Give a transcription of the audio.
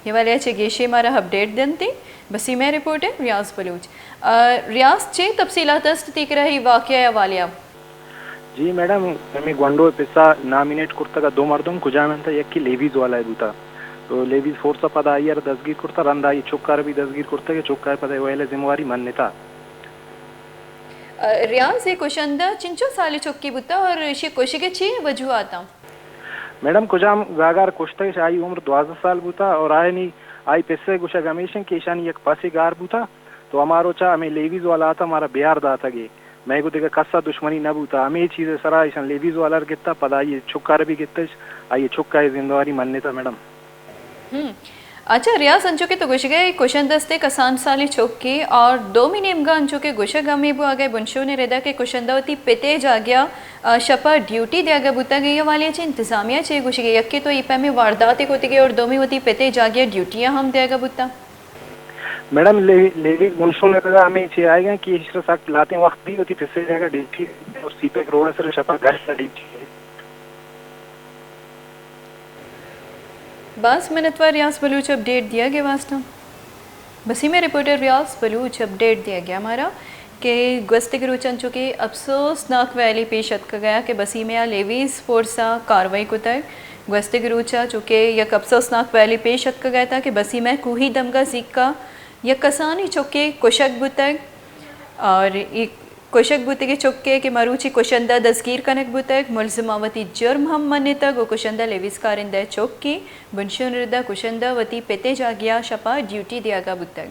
ये वाले अच्छे गेशे मारा अपडेट दंती बसी में रिपोर्ट है रियाज बलूच। रियाज चे तफसीलात तीक रही वाकया वालिया। जी मैडम मैं गोंडो पिस्सा नामिनेट कुर्ता का दो मर्दों कुजामन था यक्की लेवीज वाला है दूता तो लेवीज फोर्स पदा आई दसगीर कुर्ता रंदा ये चुक्कार भी दसगीर कुर्ता के चुक्कार पदा वेले जिम्मेवारी मान्यता रियाज ये कुशंदा चिंचो साली चुक्की बुता और ये कोशिके ची वजूहाता मैडम कुजाम गागार कुश्ता आई उम्र 12 साल बुता और आए नहीं आई पिस्से गुशा गमेशन के ईशानी एक पासे गार बुता तो हमारो चा हमें लेवीज वाला आता हमारा बिहार दाता गे मैं को देखा कस्सा दुश्मनी न बूता हमें चीज़ें सरा ईशान लेवीज वाला कितना पता ये छुक्कार भी कितना आइए छुक्का है जिम्मेवारी मान्यता मैडम। अच्छा रियाज अंचो के तो गुश गए कुशन दस्ते कसान साली चौकी और 2 महीने मगा अंचो के गुशा गमी बु आ गए बुनशो ने रेदा के कुशंदावती पिते जा गया शपा ड्यूटी दिया गया बुता गई वाले चे इंतजामिया चे गुश गए यक्के तो ईपा में वारदात होती गई और 2 में होती पिते जा गया ड्यूटियां हम दिया गया बुता मैडम लेवी बुनशो ने रेदा हमें चे आएगा कि इस साथ लाते वक्त भी होती पिस्से जाएगा ड्यूटी और सीपे रोड से शपा घर से ड्यूटी बस मिनटवार रियाज बलूच अपडेट दिया गया वास्ता बसी में रिपोर्टर रियाज बलूच अपडेट दिया गया हमारा कि गश्त गुरुचन चुके अफसोसनाक वैली पेशत का गया कि बसी में लेवीज फोर्सा कार्रवाई को तय गश्त गुरुचा चुके यक अफसोसनाक वैली पेशत का गया था कि बसी में कूही दमगा सिक्का यक कसानी चुके कुशक बुतग और एक कोशक बुते के चुक्के के मरूची कुशंदा दस्गीर कनक बुतक मुलजमावती जुर्म हम मन्नता गो कुशंदा लेविस कारिंदा चौकी बुनशुन रिदा कुशंदा वती पेते जागिया शपा ड्यूटी दिया गा बुतक।